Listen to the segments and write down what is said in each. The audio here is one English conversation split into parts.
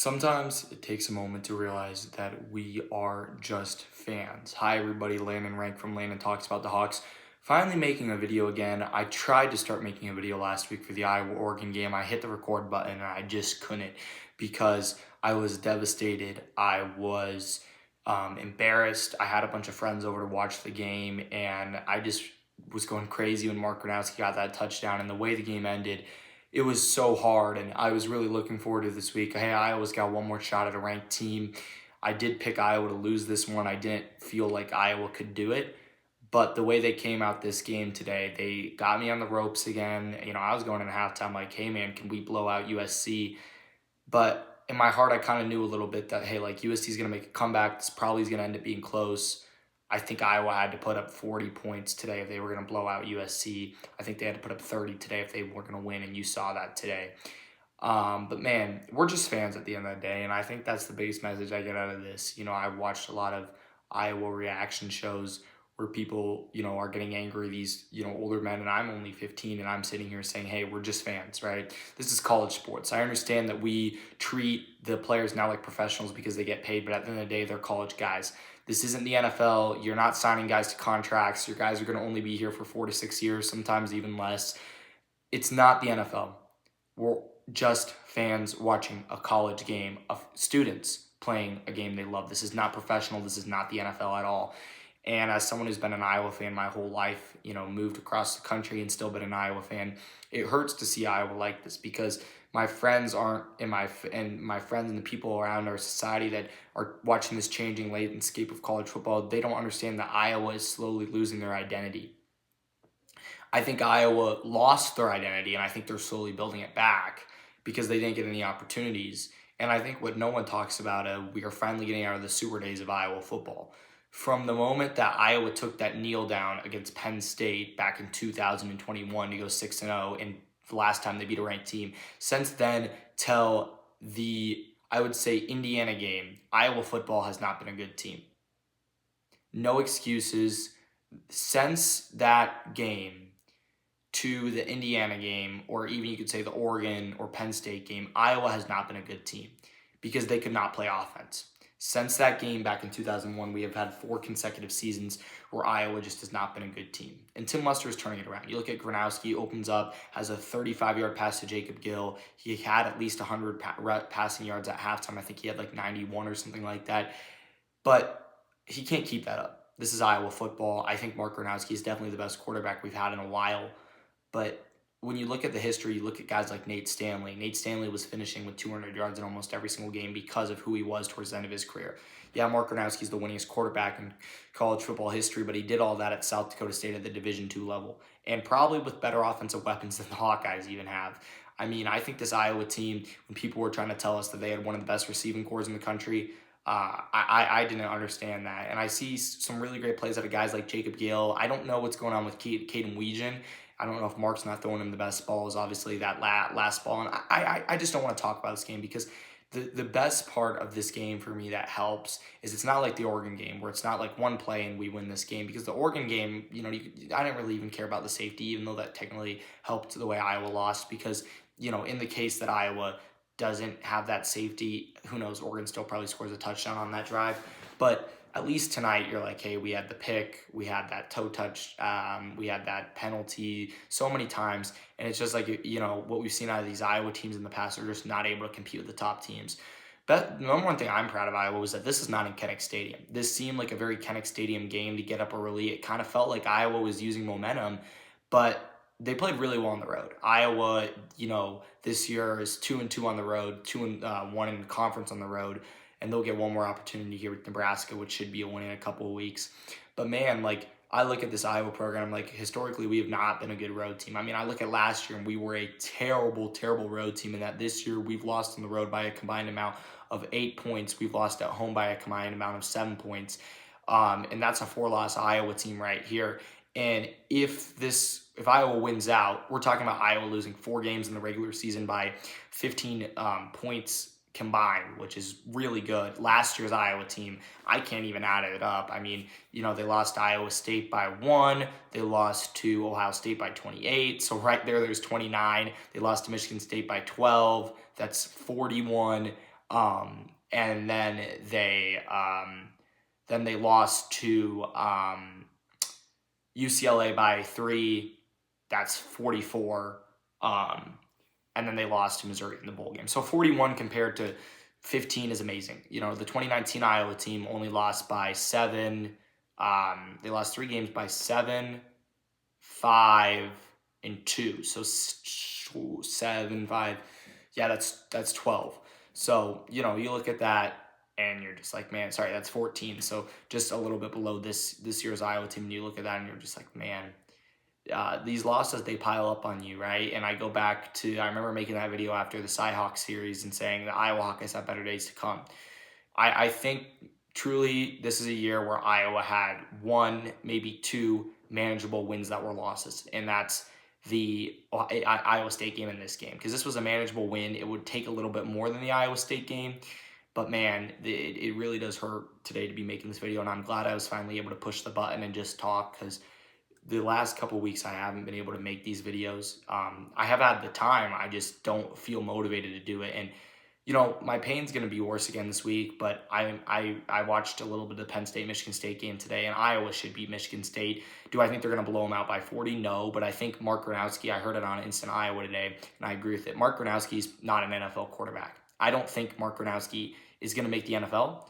Sometimes it takes a moment to realize that we are just fans. Hi everybody, Landon Renk from Landon Talks About the Hawks. Finally making a video again. I tried to start making a video last week for the Iowa-Oregon game. I hit the record button and I just couldn't because I was devastated. I was embarrassed. I had a bunch of friends over to watch the game and I just was going crazy when Mark Gronowski got that touchdown, and the way the game ended, it was so hard, and I was really looking forward to this week. Hey, Iowa's got one more shot at a ranked team. I did pick Iowa to lose this one. I didn't feel like Iowa could do it, but the way they came out this game today, they got me on the ropes again. I was going into halftime like, hey man, can we blow out USC? But in my heart, I kind of knew a little bit that, hey, like USC is going to make a comeback. This probably is going to end up being close. I think Iowa had to put up 40 points today if they were going to blow out USC. I think they had to put up 30 today if they were going to win, and you saw that today. But man, we're just fans at the end of the day, and I think that's the biggest message I get out of this. I've watched a lot of Iowa reaction shows where people, are getting angry, these, older men, and I'm only 15, and I'm sitting here saying, hey, we're just fans, right? This is college sports. I understand that we treat the players now like professionals because they get paid, but at the end of the day, they're college guys. This isn't the NFL. You're not signing guys to contracts. Your guys are going to only be here for 4 to 6 years, sometimes even less. It's not the NFL. We're just fans watching a college game of students playing a game they love. This is not professional. This is not the NFL at all. And as someone who's been an Iowa fan my whole life, moved across the country and still been an Iowa fan, it hurts to see Iowa like this because my friends aren't my friends and the people around our society that are watching this changing landscape of college football, they don't understand that Iowa is slowly losing their identity. I think Iowa lost their identity, and I think they're slowly building it back because they didn't get any opportunities. And I think what no one talks about, we are finally getting out of the super days of Iowa football. From the moment that Iowa took that kneel down against Penn State back in 2021 to go 6-0, and the last time they beat a ranked team, since then till I would say, Indiana game, Iowa football has not been a good team. No excuses. Since that game to the Indiana game, or even you could say the Oregon or Penn State game, Iowa has not been a good team because they could not play offense. Since that game back in 2001, we have had 4 consecutive seasons where Iowa just has not been a good team. And Tim Lester is turning it around. You look at Gronowski, opens up, has a 35-yard pass to Jacob Gill. He had at least 100 passing yards at halftime. I think he had like 91 or something like that. But he can't keep that up. This is Iowa football. I think Mark Gronowski is definitely the best quarterback we've had in a while. But when you look at the history, you look at guys like Nate Stanley. Nate Stanley was finishing with 200 yards in almost every single game because of who he was towards the end of his career. Yeah, Mark Gronowski is the winningest quarterback in college football history, but he did all that at South Dakota State at the Division II level, and probably with better offensive weapons than the Hawkeyes even have. I mean, I think this Iowa team, when people were trying to tell us that they had one of the best receiving corps in the country, I didn't understand that. And I see some really great plays out of guys like Jacob Gill. I don't know what's going on with Caden Weegan. I don't know if Mark's not throwing him the best balls, obviously, that last ball. And I just don't want to talk about this game because the best part of this game for me that helps is it's not like the Oregon game where it's not like one play and we win this game, because the Oregon game, I didn't really even care about the safety, even though that technically helped the way Iowa lost because, in the case that Iowa doesn't have that safety, who knows, Oregon still probably scores a touchdown on that drive. But at least tonight you're like, hey, we had the pick, we had that toe touch, we had that penalty so many times. And it's just like, what we've seen out of these Iowa teams in the past are just not able to compete with the top teams. But the number one thing I'm proud of Iowa was that this is not in Kinnick Stadium. This seemed like a very Kinnick Stadium game to get up early. It kind of felt like Iowa was using momentum, but they played really well on the road. Iowa, this year is 2-2 on the road, 2-1 in the conference on the road, and they'll get one more opportunity here with Nebraska, which should be a win in a couple of weeks. But man, I look at this Iowa program, historically we have not been a good road team. I mean, I look at last year and we were a terrible, terrible road team, and that this year we've lost on the road by a combined amount of 8 points. We've lost at home by a combined amount of 7 points. And that's a 4-loss Iowa team right here. And if Iowa wins out, we're talking about Iowa losing 4 games in the regular season by 15 points combined, which is really good. Last year's Iowa team, I can't even add it up. I mean, they lost to Iowa State by 1. They lost to Ohio State by 28. So right there's 29. They lost to Michigan State by 12. That's 41. And then they lost to UCLA by 3. That's 44. And then they lost to Missouri in the bowl game. So 41 compared to 15 is amazing. You know, the 2019 Iowa team only lost by 7. They lost 3 games by 7, 5, and 2. So 7, 5. Yeah, that's 12. So, you know, you look at that and you're just like, man, sorry, that's 14. So just a little bit below this year's Iowa team. And you look at that and you're just like, man, these losses, they pile up on you, right? And I go back to, I remember making that video after the Cyhawk series and saying the Iowa Hawkeyes have better days to come. I think truly this is a year where Iowa had 1, maybe 2 manageable wins that were losses, and that's the Iowa State game in this game, because this was a manageable win. It would take a little bit more than the Iowa State game, but man, it really does hurt today to be making this video, and I'm glad I was finally able to push the button and just talk, because the last couple of weeks I haven't been able to make these videos. I have had the time, I just don't feel motivated to do it. And you know, my pain's going to be worse again this week, but I watched a little bit of the Penn State-Michigan State game today, and Iowa should beat Michigan State. Do I think they're going to blow them out by 40? No, but I think Mark Gronowski, I heard it on Instant Iowa today, and I agree with it. Mark Gronowski's not an NFL quarterback. I don't think Mark Gronowski is going to make the NFL.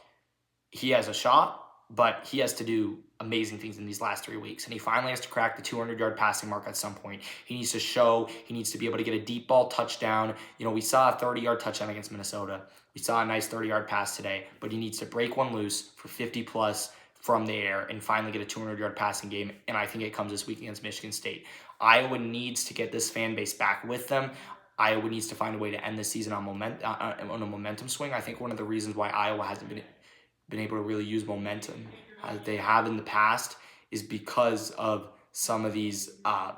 He has a shot, but he has to do amazing things in these last 3 weeks. And he finally has to crack the 200-yard passing mark at some point. He needs to show, he needs to be able to get a deep ball touchdown. You know, we saw a 30-yard touchdown against Minnesota. We saw a nice 30-yard pass today, but he needs to break one loose for 50-plus from the air and finally get a 200-yard passing game. And I think it comes this week against Michigan State. Iowa needs to get this fan base back with them. Iowa needs to find a way to end the season on a momentum swing. I think one of the reasons why Iowa hasn't been able to really use momentum as they have in the past is because of some of these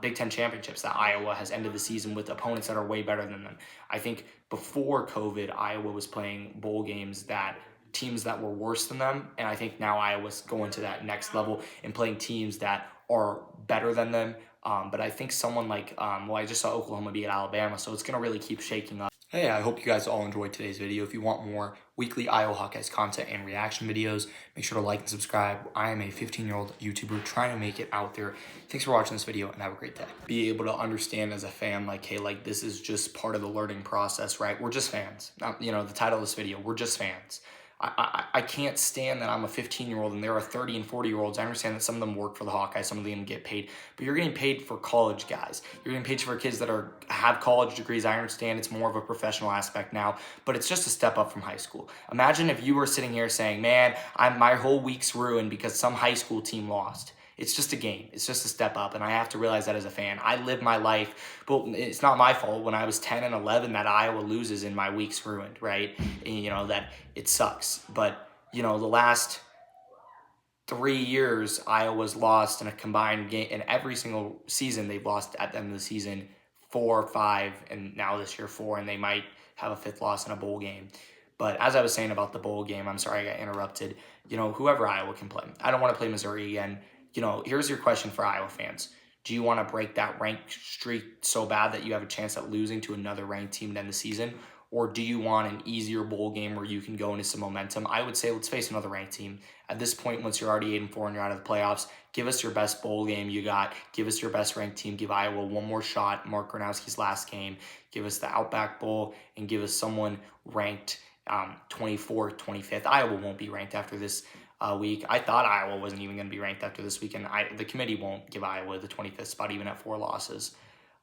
Big Ten championships that Iowa has ended the season with opponents that are way better than them. I think before COVID, Iowa was playing bowl games that teams that were worse than them, and I think now Iowa's going to that next level and playing teams that are better than them. But I think someone like, I just saw Oklahoma beat Alabama, so it's going to really keep shaking up. Hey, I hope you guys all enjoyed today's video. If you want more weekly Iowa Hawkeyes content and reaction videos, make sure to like and subscribe. I am a 15-year-old YouTuber trying to make it out there. Thanks for watching this video, and have a great day. Be able to understand as a fan, like, hey, like, this is just part of the learning process, right? We're just fans. You know, the title of this video, we're just fans. I can't stand that I'm a 15-year-old and there are 30 and 40-year-olds. I understand that some of them work for the Hawkeyes, some of them get paid, but you're getting paid for college guys. You're getting paid for kids that have college degrees. I understand it's more of a professional aspect now, but it's just a step up from high school. Imagine if you were sitting here saying, man, my whole week's ruined because some high school team lost. It's just a game. It's just a step up, and I have to realize that as a fan. I live my life, but it's not my fault when I was 10 and 11 that Iowa loses and my week's ruined, right? And, you know, that it sucks. But, you know, the last 3 years, Iowa's lost in a combined game. In every single season, they've lost at the end of the season 4, 5, and now this year 4, and they might have a 5th loss in a bowl game. But as I was saying about the bowl game, I'm sorry I got interrupted. You know, whoever Iowa can play. I don't want to play Missouri again. You know, here's your question for Iowa fans. Do you want to break that ranked streak so bad that you have a chance at losing to another ranked team to end the season? Or do you want an easier bowl game where you can go into some momentum? I would say let's face another ranked team. At this point, once you're already 8-4 and you're out of the playoffs, give us your best bowl game you got. Give us your best ranked team. Give Iowa one more shot. Mark Gronowski's last game. Give us the Outback Bowl and give us someone ranked 24th, 25th. Iowa won't be ranked after this week. I thought Iowa wasn't even going to be ranked after this week, and the committee won't give Iowa the 25th spot even at 4 losses.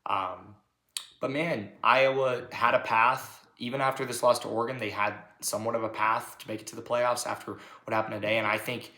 But man, Iowa had a path. Even after this loss to Oregon, they had somewhat of a path to make it to the playoffs after what happened today. And I think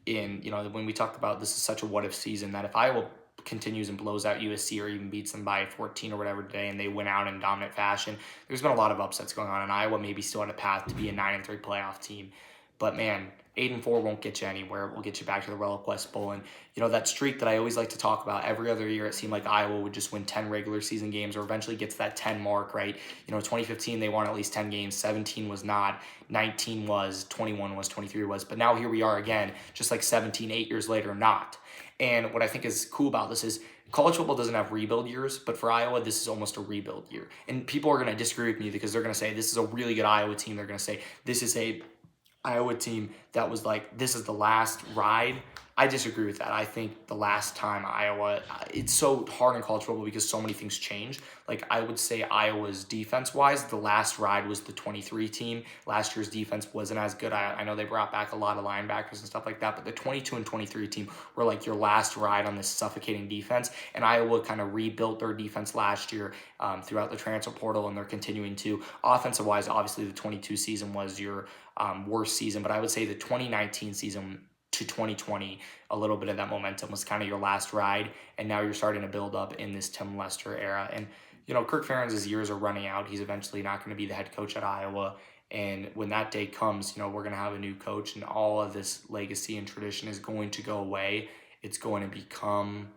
when we talked about this is such a what-if season, that if Iowa continues and blows out USC or even beats them by 14 or whatever today and they win out in dominant fashion, there's been a lot of upsets going on, and Iowa maybe still on a path to be a 9-3 playoff team. But man, 8-4 won't get you anywhere. It will get you back to the Relic West Bowl. And, you know, that streak that I always like to talk about, every other year it seemed like Iowa would just win 10 regular season games or eventually get to that 10 mark, right? You know, 2015, they won at least 10 games. 17 was not. 19 was. 21 was. 23 was. But now here we are again, just like 17, 8 years later, not. And what I think is cool about this is college football doesn't have rebuild years, but for Iowa, this is almost a rebuild year. And people are going to disagree with me because they're going to say this is a really good Iowa team. They're going to say this is a Iowa team that was like, this is the last ride. I disagree with that. I think the last time Iowa, it's so hard in college football because so many things change. Like, I would say Iowa's defense-wise, the last ride was the 23 team. Last year's defense wasn't as good. I know they brought back a lot of linebackers and stuff like that, but the 22 and 23 team were like your last ride on this suffocating defense, and Iowa kind of rebuilt their defense last year throughout the transfer portal, and they're continuing to. Offensive-wise, obviously the 22 season was your worst season, but I would say the 2019 season to 2020, a little bit of that momentum was kind of your last ride, and now you're starting to build up in this Tim Lester era. And Kirk Ferentz' years are running out. He's eventually not going to be the head coach at Iowa, and when that day comes, we're going to have a new coach, and all of this legacy and tradition is going to go away. It's going to become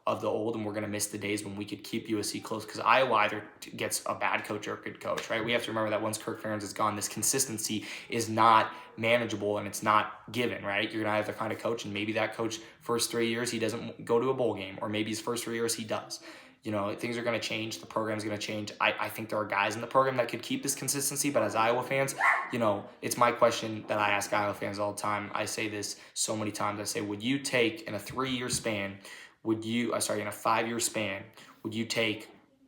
of the old, and we're going to miss the days when we could keep USC close, because Iowa either gets a bad coach or a good coach, right? We have to remember that once Kirk Ferentz is gone, this consistency is not manageable and it's not given, right? You're going to have to find a coach, and maybe that coach first 3 years, he doesn't go to a bowl game, or maybe his first 3 years he does. Things are going to change. The program's going to change. I think there are guys in the program that could keep this consistency, but as Iowa fans, it's my question that I ask Iowa fans all the time. I say this so many times. I say, would you take in a 3-year span, in a 5-year span, would you take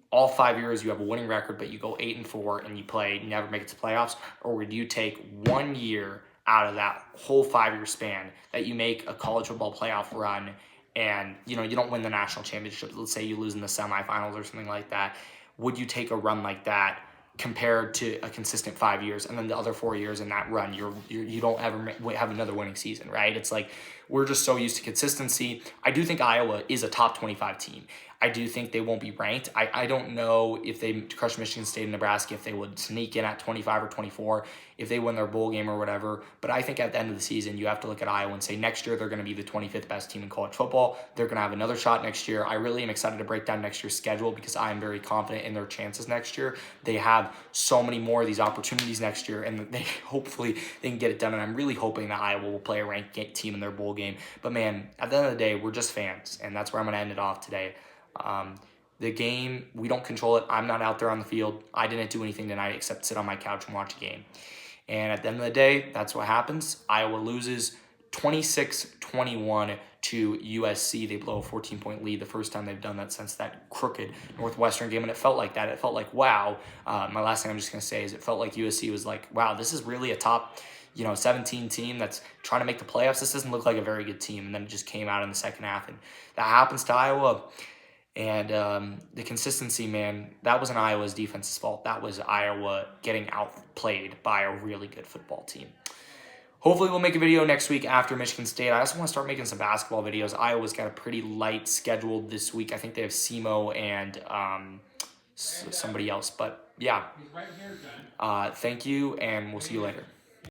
all 5 years you have a winning record, but you go 8-4 and you never make it to playoffs? Or would you take 1 year out of that whole 5-year span that you make a college football playoff run and, you don't win the national championship? Let's say you lose in the semifinals or something like that. Would you take a run like that compared to a consistent 5 years, and then the other 4 years in that run, you don't ever have another winning season, right? It's like, we're just so used to consistency. I do think Iowa is a top 25 team. I do think they won't be ranked. I don't know if they crush Michigan State and Nebraska, if they would sneak in at 25 or 24, if they win their bowl game or whatever. But I think at the end of the season, you have to look at Iowa and say next year they're going to be the 25th best team in college football. They're going to have another shot next year. I really am excited to break down next year's schedule because I am very confident in their chances next year. They have so many more of these opportunities next year, and hopefully they can get it done. And I'm really hoping that Iowa will play a ranked team in their bowl game. But man, at the end of the day, we're just fans, and that's where I'm going to end it off today. The game, we don't control it. I'm not out there on the field. I didn't do anything tonight except sit on my couch and watch a game. And at the end of the day, that's what happens. Iowa loses 26-21 to USC. They blow a 14-point lead, the first time they've done that since that crooked Northwestern game, and it felt like that. It felt like, wow. My last thing I'm just going to say is it felt like USC was like, wow, this is really a top 17 team that's trying to make the playoffs. This doesn't look like a very good team. And then it just came out in the second half, and that happens to Iowa. And the consistency, man, that wasn't Iowa's defense's fault. That was Iowa getting outplayed by a really good football team. Hopefully we'll make a video next week after Michigan State. I also want to start making some basketball videos. Iowa's got a pretty light schedule this week. I think they have SEMO and somebody else. But yeah, thank you, and we'll see you later.